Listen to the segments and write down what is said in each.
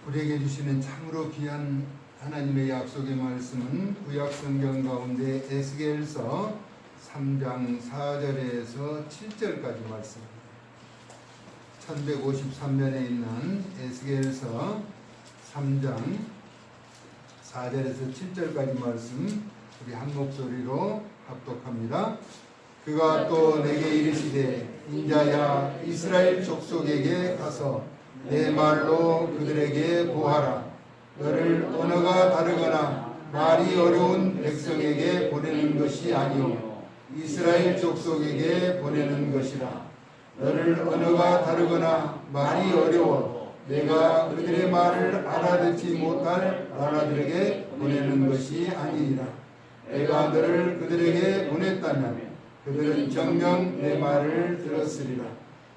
우리에게 주시는 참으로 귀한 하나님의 약속의 말씀은 구약성경 가운데 에스겔서 3장 4절에서 7절까지 말씀입니다. 1153년에 있는 에스겔서 3장 4절에서 7절까지 말씀 우리 한 목소리로 합독합니다. 그가 또 내게 이르시되 인자야 이스라엘 족속에게 가서 내 말로 그들에게 보하라. 너를 언어가 다르거나 말이 어려운 백성에게 보내는 것이 아니오 이스라엘 족속에게 보내는 것이라. 너를 언어가 다르거나 말이 어려워 내가 그들의 말을 알아듣지 못할 나라들에게 보내는 것이 아니니라. 내가 너를 그들에게 보냈다면 그들은 정녕 내 말을 들었으리라.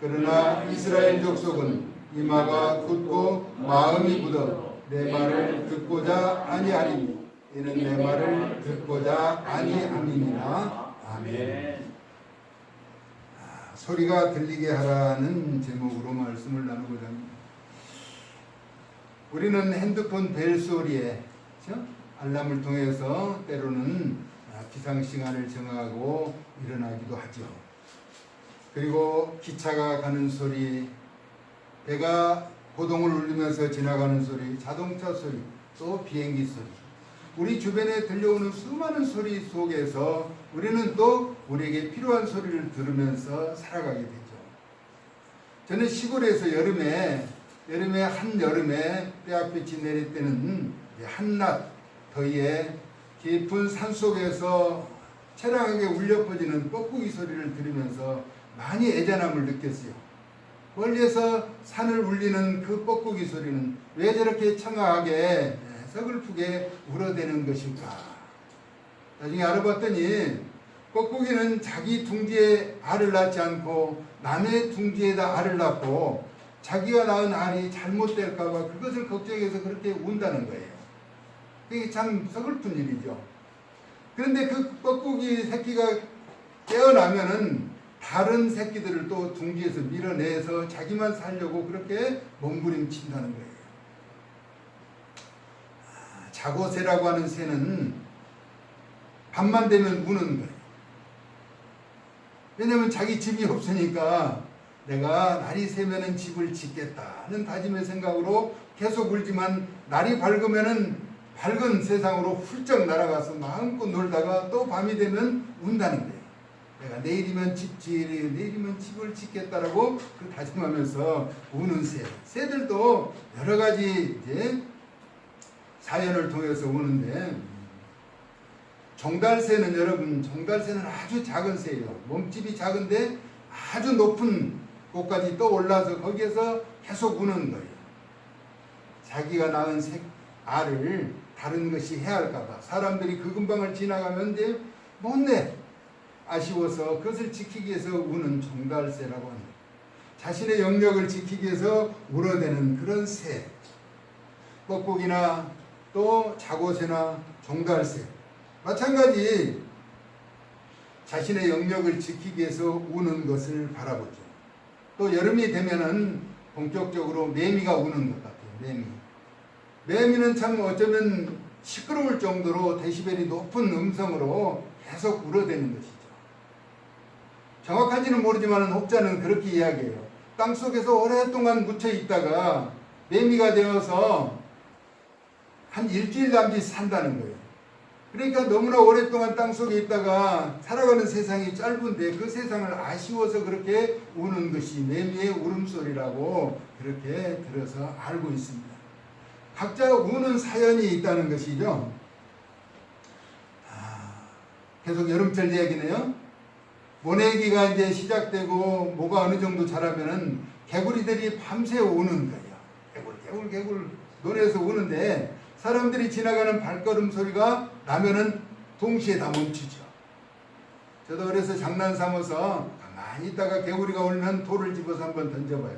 그러나 이스라엘 족속은 이마가 굳고 마음이 굳어 내 말을 듣고자 아니하리니 이는 내 말을 듣고자 아니함이니라. 아멘. 소리가 들리게 하라는 제목으로 말씀을 나누고자 합니다. 우리는 핸드폰 벨소리에 알람을 통해서 때로는 기상시간을 정하고 일어나기도 하죠. 그리고 기차가 가는 소리, 배가 고동을 울리면서 지나가는 소리, 자동차 소리, 또 비행기 소리, 우리 주변에 들려오는 수많은 소리 속에서 우리는 또 우리에게 필요한 소리를 들으면서 살아가게 되죠. 저는 시골에서 여름에 한여름에 떼약볕이 내릴 때는 한낮 더위에 깊은 산속에서 처량하게 울려 퍼지는 뻐꾸기 소리를 들으면서 많이 애잔함을 느꼈어요. 멀리에서 산을 울리는 그 뻐꾸기 소리는 왜 저렇게 청아하게 서글프게 울어대는 것일까? 나중에 알아봤더니 뻐꾸기는 자기 둥지에 알을 낳지 않고 남의 둥지에다 알을 낳고 자기가 낳은 알이 잘못될까 봐 그것을 걱정해서 그렇게 운다는 거예요. 그게 참 서글픈 일이죠. 그런데 그 뻐꾸기 새끼가 깨어나면은 다른 새끼들을 또 둥지에서 밀어내서 자기만 살려고 그렇게 몸부림친다는 거예요. 자고새라고 하는 새는 밤만 되면 우는 거예요. 왜냐하면 자기 집이 없으니까 내가 날이 새면은 집을 짓겠다는 다짐의 생각으로 계속 울지만 날이 밝으면은 밝은 세상으로 훌쩍 날아가서 마음껏 놀다가 또 밤이 되면 운다는 거예요. 내가 내일이면 내일이면 집을 짓겠다라고 그 다짐하면서 우는 새. 새들도 여러 가지 이제 사연을 통해서 우는데, 종달새는 여러분, 종달새는 아주 작은 새예요. 몸집이 작은데 아주 높은 곳까지 떠올라서 거기에서 계속 우는 거예요. 자기가 낳은 알을 다른 것이 해할까봐 사람들이 그 근방을 지나가면 이제 못내 아쉬워서 그것을 지키기 위해서 우는 종달새라고 합니다. 자신의 영역을 지키기 위해서 울어대는 그런 새. 뻐꾸기나 또 자고새나 종달새 마찬가지 자신의 영역을 지키기 위해서 우는 것을 바라보죠. 또 여름이 되면은 본격적으로 매미가 우는 것 같아요. 매미는 참 어쩌면 시끄러울 정도로 데시벨이 높은 음성으로 계속 울어대는 것이죠. 정확한지는 모르지만 혹자는 그렇게 이야기해요. 땅속에서 오랫동안 묻혀 있다가 매미가 되어서 한 일주일 남짓 산다는 거예요. 그러니까 너무나 오랫동안 땅속에 있다가 살아가는 세상이 짧은데 그 세상을 아쉬워서 그렇게 우는 것이 매미의 울음소리라고 그렇게 들어서 알고 있습니다. 각자 우는 사연이 있다는 것이죠. 계속 여름철 이야기네요. 모내기가 이제 시작되고 뭐가 어느 정도 자라면은 개구리들이 밤새 우는 거예요. 개굴 논에서 우는데 사람들이 지나가는 발걸음 소리가 나면은 동시에 다 멈추죠. 저도 그래서 장난 삼아서 가만히 있다가 개구리가 울면 돌을 집어서 한번 던져봐요.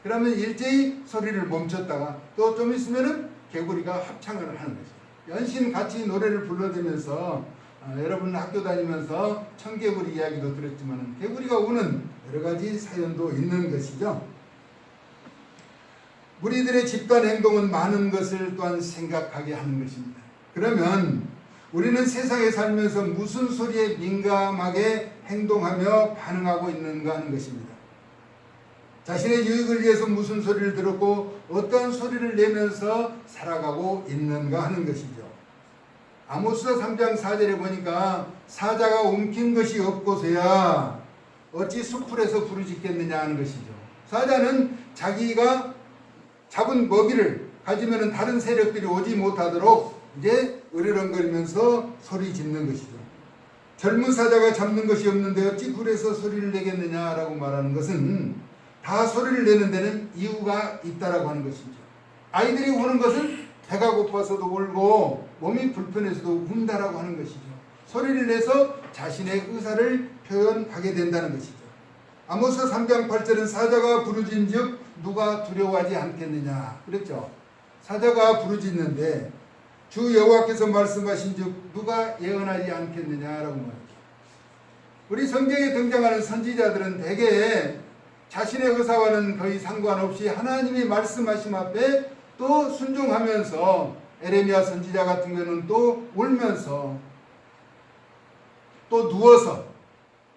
그러면 일제히 소리를 멈췄다가 또 좀 있으면은 개구리가 합창을 하는 거죠. 연신 같이 노래를 불러대면서 여러분 학교 다니면서 청개구리 이야기도 들었지만 개구리가 우는 여러 가지 사연도 있는 것이죠. 우리들의 집단 행동은 많은 것을 또한 생각하게 하는 것입니다. 그러면 우리는 세상에 살면서 무슨 소리에 민감하게 행동하며 반응하고 있는가 하는 것입니다. 자신의 유익을 위해서 무슨 소리를 들었고 어떤 소리를 내면서 살아가고 있는가 하는 것이죠. 아모스서 3장 4절에 보니까 사자가 움킨 것이 없고서야 어찌 수풀에서 부르짖겠느냐 하는 것이죠. 사자는 자기가 잡은 먹이를 가지면 다른 세력들이 오지 못하도록 이제 으르렁거리면서 소리 짓는 것이죠. 젊은 사자가 잡는 것이 없는데 어찌 굴에서 소리를 내겠느냐라고 말하는 것은 다 소리를 내는 데는 이유가 있다라고 하는 것이죠. 아이들이 우는 것은 배가 고파서도 울고 몸이 불편해서도 운다라고 하는 것이죠. 소리를 내서 자신의 의사를 표현하게 된다는 것이죠. 아모스 3장 8절은 사자가 부르짖은즉 누가 두려워하지 않겠느냐 그랬죠. 사자가 부르짖는데 주 여호와께서 말씀하신즉 누가 예언하지 않겠느냐라고 말이죠. 우리 성경에 등장하는 선지자들은 대개 자신의 의사와는 거의 상관없이 하나님이 말씀하심 앞에 또 순종하면서 에레미야 선지자 같은 경우는 또 울면서 또 누워서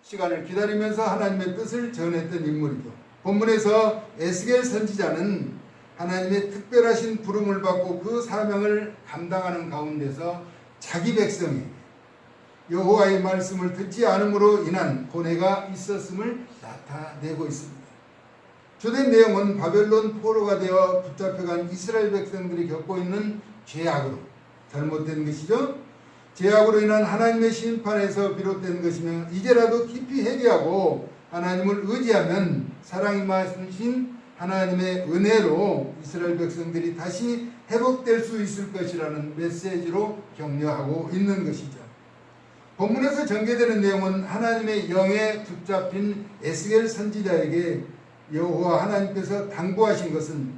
시간을 기다리면서 하나님의 뜻을 전했던 인물이죠. 본문에서 에스겔 선지자는 하나님의 특별하신 부름을 받고 그 사명을 감당하는 가운데서 자기 백성이 여호와의 말씀을 듣지 않음으로 인한 고뇌가 있었음을 나타내고 있습니다. 주된 내용은 바벨론 포로가 되어 붙잡혀간 이스라엘 백성들이 겪고 있는 죄악으로 잘못된 것이죠. 죄악으로 인한 하나님의 심판에서 비롯된 것이며 이제라도 깊이 회개하고 하나님을 의지하면 사랑이 많으신 하나님의 은혜로 이스라엘 백성들이 다시 회복될 수 있을 것이라는 메시지로 격려하고 있는 것이죠. 본문에서 전개되는 내용은 하나님의 영에 붙잡힌 에스겔 선지자에게 여호와 하나님께서 당부하신 것은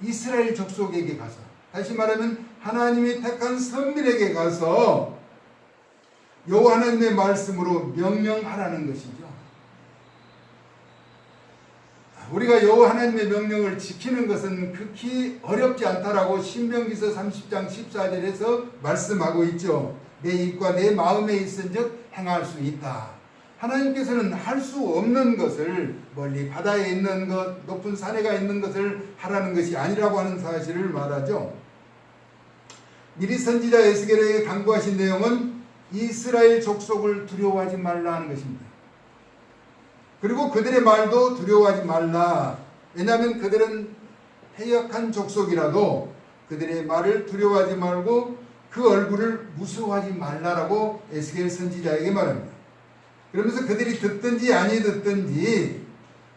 이스라엘 족속에게 가서, 다시 말하면 하나님이 택한 선민에게 가서 여호와 하나님의 말씀으로 명령하라는 것이죠. 우리가 여호와 하나님의 명령을 지키는 것은 극히 어렵지 않다라고 신명기서 30장 14절에서 말씀하고 있죠. 내 입과 내 마음에 있은즉 행할 수 있다. 하나님께서는 할 수 없는 것을, 멀리 바다에 있는 것, 높은 산에가 있는 것을 하라는 것이 아니라고 하는 사실을 말하죠. 미리 선지자 에스겔에게 당부하신 내용은 이스라엘 족속을 두려워하지 말라 하는 것입니다. 그리고 그들의 말도 두려워하지 말라. 왜냐하면 그들은 패역한 족속이라도 그들의 말을 두려워하지 말고 그 얼굴을 무서워하지 말라라고 에스겔 선지자에게 말합니다. 그러면서 그들이 듣든지 아니 듣든지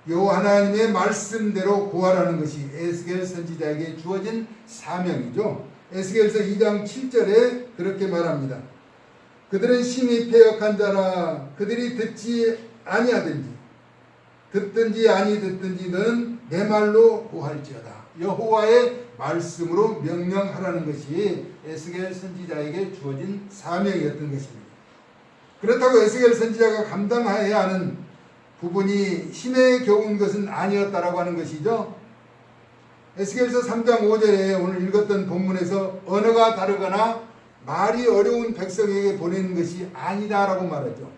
여호와 하나님의 말씀대로 고하라는 것이 에스겔 선지자에게 주어진 사명이죠. 에스겔서 2장 7절에 그렇게 말합니다. 그들은 심히 패역한 자라. 그들이 듣지 아니하든지 듣든지 아니 듣든지 너는 내 말로 고할지어다. 여호와의 말씀으로 명령하라는 것이 에스겔 선지자에게 주어진 사명이었던 것입니다. 그렇다고 에스겔 선지자가 감당해야 하는 부분이 힘에 겨운 것은 아니었다라고 하는 것이죠. 에스겔서 3장 5절에 오늘 읽었던 본문에서 언어가 다르거나 말이 어려운 백성에게 보내는 것이 아니다라고 말하죠.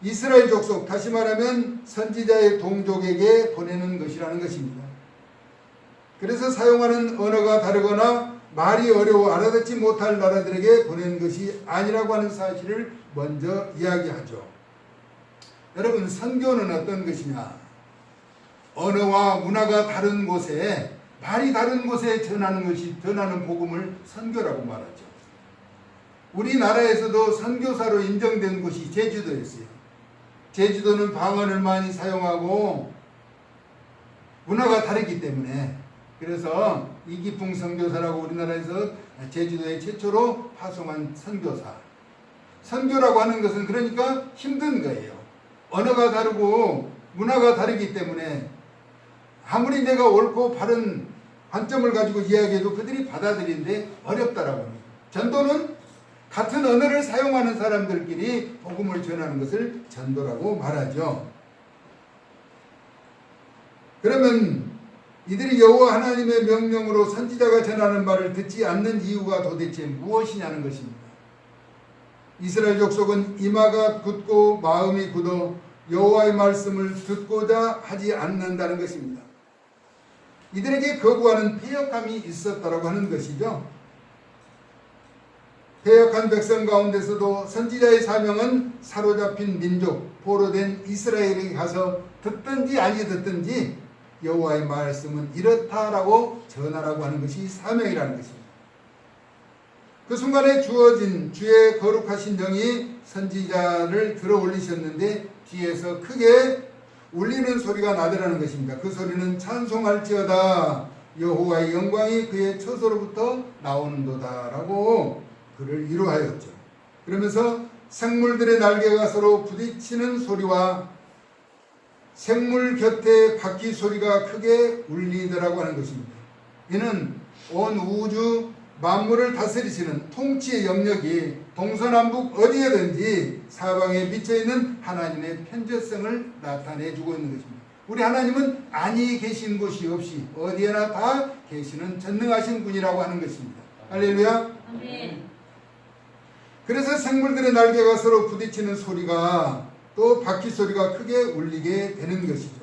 이스라엘 족속, 다시 말하면 선지자의 동족에게 보내는 것이라는 것입니다. 그래서 사용하는 언어가 다르거나 말이 어려워 알아듣지 못할 나라들에게 보내는 것이 아니라고 하는 사실을 먼저 이야기하죠. 여러분, 선교는 어떤 것이냐? 언어와 문화가 다른 곳에, 말이 다른 곳에 전하는 복음을 선교라고 말하죠. 우리나라에서도 선교사로 인정된 곳이 제주도였어요. 제주도는 방언을 많이 사용하고 문화가 다르기 때문에, 그래서 이기풍 선교사라고 우리나라에서 제주도에 최초로 파송한 선교사. 선교라고 하는 것은 그러니까 힘든 거예요. 언어가 다르고 문화가 다르기 때문에 아무리 내가 옳고 바른 관점을 가지고 이야기해도 그들이 받아들이는데 어렵다라고 합니다. 전도는 같은 언어를 사용하는 사람들끼리 복음을 전하는 것을 전도라고 말하죠. 그러면 이들이 여호와 하나님의 명령으로 선지자가 전하는 말을 듣지 않는 이유가 도대체 무엇이냐는 것입니다. 이스라엘 족속은 이마가 굳고 마음이 굳어 여호와의 말씀을 듣고자 하지 않는다는 것입니다. 이들에게 거부하는 패역함이 있었다라고 하는 것이죠. 패역한 백성 가운데서도 선지자의 사명은 사로잡힌 민족, 포로된 이스라엘에게 가서 듣든지 아니 듣든지 여호와의 말씀은 이렇다라고 전하라고 하는 것이 사명이라는 것입니다. 그 순간에 주어진 주의 거룩하신 영이 선지자를 들어 올리셨는데 뒤에서 크게 울리는 소리가 나더라는 것입니다. 그 소리는 찬송할지어다 여호와의 영광이 그의 처소로부터 나오는도다라고 그를 위로하였죠. 그러면서 생물들의 날개가 서로 부딪히는 소리와 생물 곁에 바퀴 소리가 크게 울리더라고 하는 것입니다. 이는 온 우주 만물을 다스리시는 통치의 영역이 동서남북 어디에든지 사방에 미쳐있는 하나님의 편재성을 나타내주고 있는 것입니다. 우리 하나님은 아니 계신 곳이 없이 어디에나 다 계시는 전능하신 분이라고 하는 것입니다. 할렐루야. 아멘. 그래서 생물들의 날개가 서로 부딪히는 소리가 또 바퀴 소리가 크게 울리게 되는 것이죠.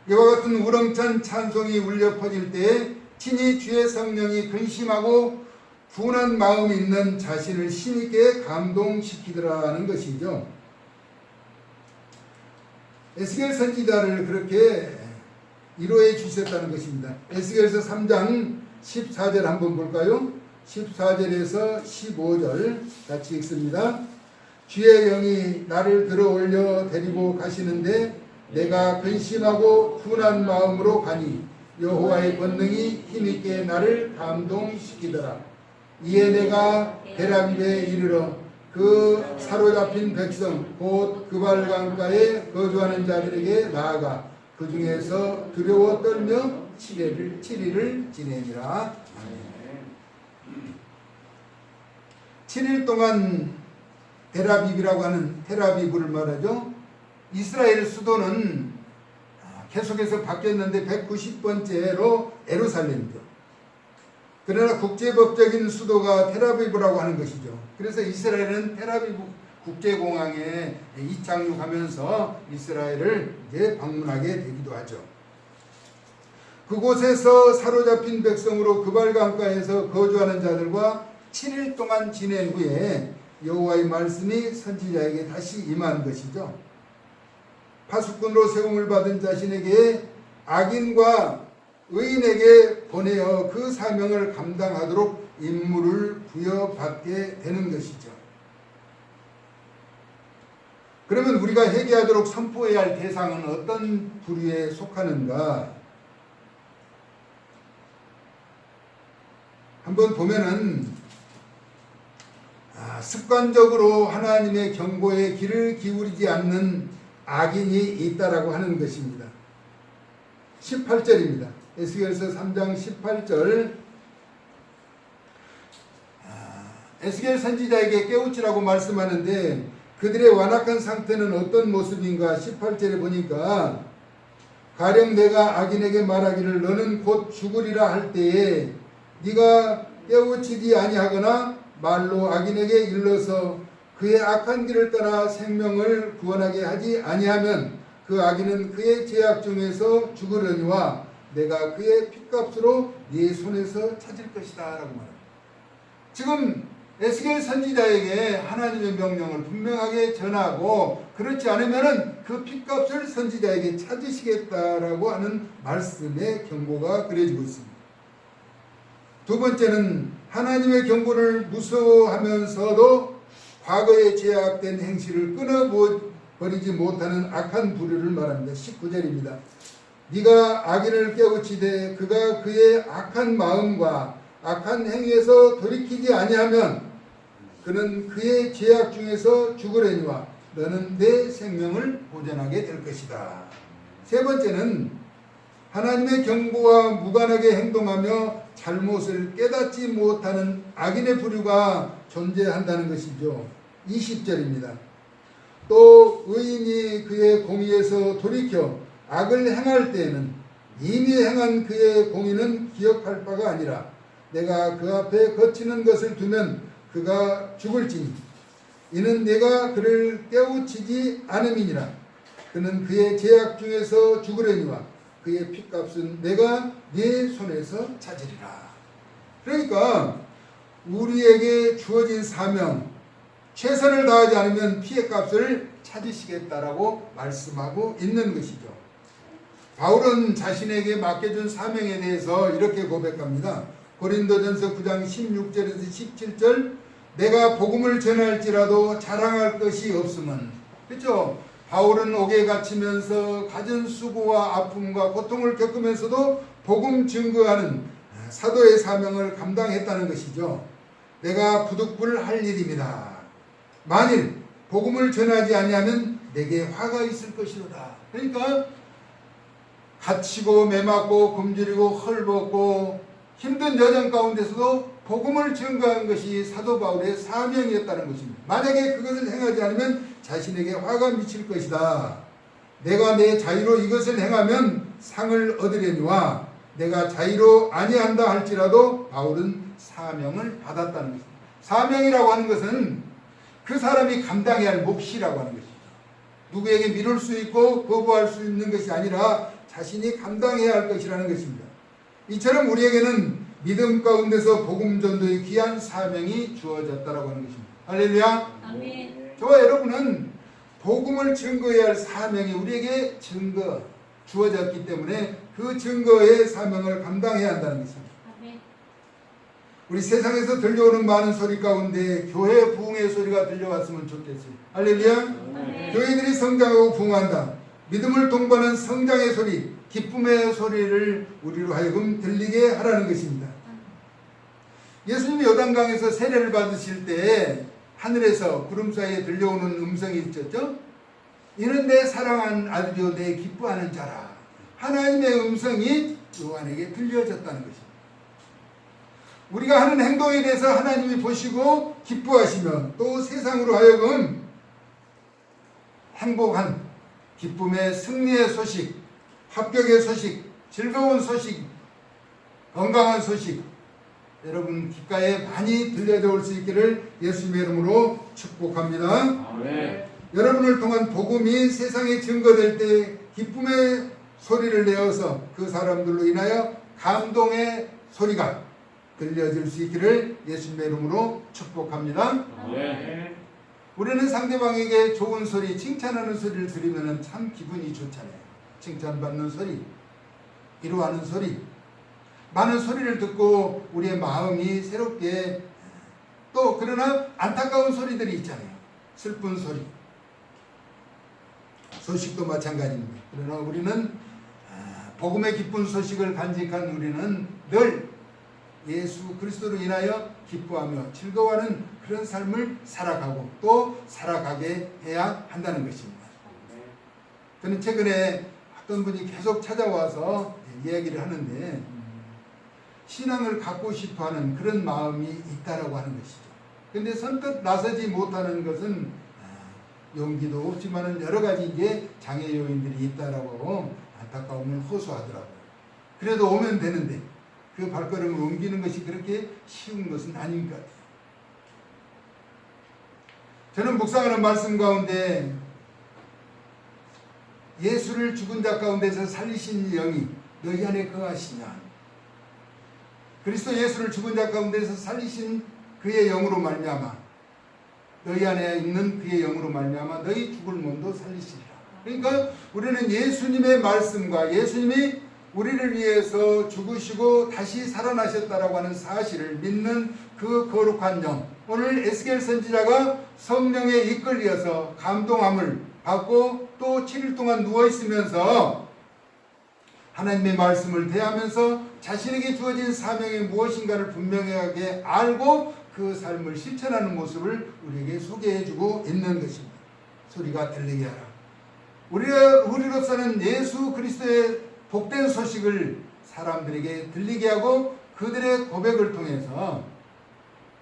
이와 같은 우렁찬 찬송이 울려 퍼질 때에 친히 주의 성령이 근심하고 분한 마음이 있는 자신을 힘있게 감동시키더라는 것이죠. 에스겔 선지자를 그렇게 위로해 주셨다는 것입니다. 에스겔서 3장 14절 한번 볼까요? 14절에서 15절 같이 읽습니다. 주의 영이 나를 들어 올려 데리고 가시는데 내가 근심하고 분한 마음으로 가니 여호와의 권능이 힘있게 나를 감동시키더라. 이에 내가 데라빌에 이르러 그 사로잡힌 백성 곧 그발강가에 거주하는 자들에게 나아가 그 중에서 두려워 떨며 7일을 지내니라. 7일 동안 텔아비브라고 하는 텔아비브를 말하죠. 이스라엘 수도는 계속해서 바뀌었는데 190번째로 에루살렘이죠. 그러나 국제법적인 수도가 텔아비브라고 하는 것이죠. 그래서 이스라엘은 텔아비브 국제공항에 이착륙하면서 이스라엘을 이제 방문하게 되기도 하죠. 그곳에서 사로잡힌 백성으로 그발강가에서 거주하는 자들과 7일 동안 지낸 후에 여호와의 말씀이 선지자에게 다시 임한 것이죠. 파수꾼으로 세움을 받은 자신에게 악인과 의인에게 보내어 그 사명을 감당하도록 임무를 부여받게 되는 것이죠. 그러면 우리가 회개하도록 선포해야 할 대상은 어떤 부류에 속하는가? 한번 보면은 습관적으로 하나님의 경고에 귀를 기울이지 않는 악인이 있다라고 하는 것입니다. 18절입니다. 에스겔서 3장 18절. 에스겔 선지자에게 깨우치라고 말씀하는데 그들의 완악한 상태는 어떤 모습인가? 18절에 보니까 가령 내가 악인에게 말하기를 너는 곧 죽으리라 할 때에 네가 깨우치지 아니하거나 말로 악인에게 일러서 그의 악한 길을 떠나 생명을 구원하게 하지 아니하면 그 악인은 그의 죄악 중에서 죽으려니와 내가 그의 핏값으로 네 손에서 찾을 것이다 라고 말합니다. 지금 에스겔 선지자에게 하나님의 명령을 분명하게 전하고 그렇지 않으면 그 핏값을 선지자에게 찾으시겠다라고 하는 말씀의 경고가 그려지고 있습니다. 두 번째는 하나님의 경고를 무서워하면서도 과거에 죄악된 행실을 끊어버리지 못하는 악한 부류를 말합니다. 19절입니다. 네가 악인을 깨우치되 그가 그의 악한 마음과 악한 행위에서 돌이키지 아니하면 그는 그의 죄악 중에서 죽으려니와 너는 내 생명을 보존하게 될 것이다. 세 번째는 하나님의 경고와 무관하게 행동하며 잘못을 깨닫지 못하는 악인의 부류가 존재한다는 것이죠. 20절입니다. 또 의인이 그의 공의에서 돌이켜 악을 행할 때에는 이미 행한 그의 공의는 기억할 바가 아니라 내가 그 앞에 거치는 것을 두면 그가 죽을지니 이는 내가 그를 깨우치지 않음이니라. 그는 그의 죄악 중에서 죽으려니와 그의 핏값은 내가 네 손에서 찾으리라. 그러니까 우리에게 주어진 사명, 최선을 다하지 않으면 피해값을 찾으시겠다라고 말씀하고 있는 것이죠. 바울은 자신에게 맡겨준 사명에 대해서 이렇게 고백합니다. 고린도전서 9장 16절에서 17절 내가 복음을 전할지라도 자랑할 것이 없음은, 그렇죠? 바울은 옥에 갇히면서 갖은 수고와 아픔과 고통을 겪으면서도 복음 증거하는 사도의 사명을 감당했다는 것이죠. 내가 부득불할 일입니다. 만일 복음을 전하지 아니하면 내게 화가 있을 것이로다. 그러니까 갇히고 매맞고 굶주리고 헐벗고 힘든 여정 가운데서도 복음을 증거한 것이 사도 바울의 사명이었다는 것입니다. 만약에 그것을 행하지 않으면 자신에게 화가 미칠 것이다. 내가 내 자유로 이것을 행하면 상을 얻으려니와 내가 자유로 아니한다 할지라도 바울은 사명을 받았다는 것입니다. 사명이라고 하는 것은 그 사람이 감당해야 할 몫이라고 하는 것입니다. 누구에게 미룰 수 있고 거부할 수 있는 것이 아니라 자신이 감당해야 할 것이라는 것입니다. 이처럼 우리에게는 믿음 가운데서 복음 전도의 귀한 사명이 주어졌다라고 하는 것입니다. 할렐루야. 아멘. 저와 여러분은 복음을 증거해야 할 사명이 우리에게 주어졌기 때문에 그 증거의 사명을 감당해야 한다는 것입니다. 아멘. 우리 세상에서 들려오는 많은 소리 가운데 교회 부흥의 소리가 들려왔으면 좋겠어요. 할렐루야. 아멘. 교회들이 성장하고 부흥한다. 믿음을 동반한 성장의 소리, 기쁨의 소리를 우리로 하여금 들리게 하라는 것입니다. 예수님이 요단강에서 세례를 받으실 때 하늘에서 구름 사이에 들려오는 음성이 있었죠. 이는 내 사랑한 아들이요 내 기뻐하는 자라. 하나님의 음성이 요한에게 들려졌다는 것입니다. 우리가 하는 행동에 대해서 하나님이 보시고 기뻐하시며 또 세상으로 하여금 행복한 기쁨의 승리의 소식, 합격의 소식, 즐거운 소식, 건강한 소식 여러분 귓가에 많이 들려져 올 수 있기를 예수님의 이름으로 축복합니다. 아멘. 여러분을 통한 복음이 세상에 증거될 때 기쁨의 소리를 내어서 그 사람들로 인하여 감동의 소리가 들려질 수 있기를 예수님의 이름으로 축복합니다. 아멘. 우리는 상대방에게 좋은 소리, 칭찬하는 소리를 들으면 참 기분이 좋잖아요. 칭찬받는 소리, 위로하는 소리, 많은 소리를 듣고 우리의 마음이 새롭게 또 그러나 안타까운 소리들이 있잖아요. 슬픈 소리, 소식도 마찬가지입니다. 그러나 우리는 복음의 기쁜 소식을 간직한 우리는 늘 예수 그리스도로 인하여 기뻐하며 즐거워하는 그런 삶을 살아가고 또 살아가게 해야 한다는 것입니다. 저는 최근에 어떤 분이 계속 찾아와서 이야기를 하는데 신앙을 갖고 싶어하는 그런 마음이 있다라고 하는 것이죠. 그런데 선뜻 나서지 못하는 것은 용기도 없지만은 여러 가지 이제 장애 요인들이 있다라고 안타까움을 호소하더라고요. 그래도 오면 되는데 그 발걸음을 옮기는 것이 그렇게 쉬운 것은 아닌 것 같아요. 저는 묵상하는 말씀 가운데 예수를 죽은 자 가운데서 살리신 영이 너희 안에 거하시냐, 그리스도 예수를 죽은 자 가운데서 살리신 그의 영으로 말미암아 너희 안에 있는 그의 영으로 말미암아 너희 죽을 몸도 살리시리라. 그러니까 우리는 예수님의 말씀과 예수님이 우리를 위해서 죽으시고 다시 살아나셨다라고 하는 사실을 믿는 그 거룩한 영, 오늘 에스겔 선지자가 성령에 이끌려서 감동함을 받고 또 7일 동안 누워있으면서 하나님의 말씀을 대하면서 자신에게 주어진 사명이 무엇인가를 분명하게 알고 그 삶을 실천하는 모습을 우리에게 소개해주고 있는 것입니다. 소리가 들리게 하라. 우리로서는 예수 그리스도의 복된 소식을 사람들에게 들리게 하고 그들의 고백을 통해서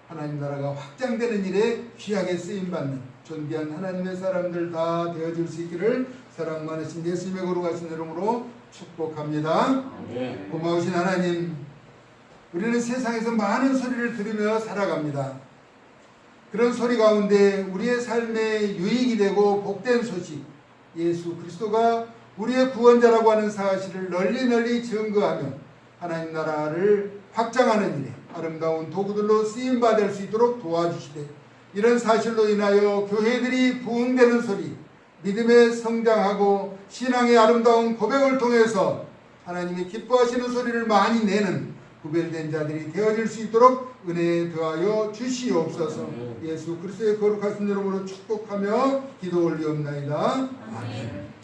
하나님 나라가 확장되는 일에 귀하게 쓰임받는 존귀한 하나님의 사람들 다 되어질 수 있기를 사랑 많으신 예수님의 거룩하신 이름으로 축복합니다. 아멘. 고마우신 하나님, 우리는 세상에서 많은 소리를 들으며 살아갑니다. 그런 소리 가운데 우리의 삶에 유익이 되고 복된 소식, 예수 그리스도가 우리의 구원자라고 하는 사실을 널리 증거하며 하나님 나라를 확장하는 일에 아름다운 도구들로 쓰임받을 수 있도록 도와주시되, 이런 사실로 인하여 교회들이 부흥되는 소리, 믿음에 성장하고 신앙의 아름다운 고백을 통해서 하나님이 기뻐하시는 소리를 많이 내는 구별된 자들이 되어질 수 있도록 은혜에 더하여 주시옵소서. 예수 그리스도의 거룩하신 이름으로 축복하며 기도 올리옵나이다. 아멘.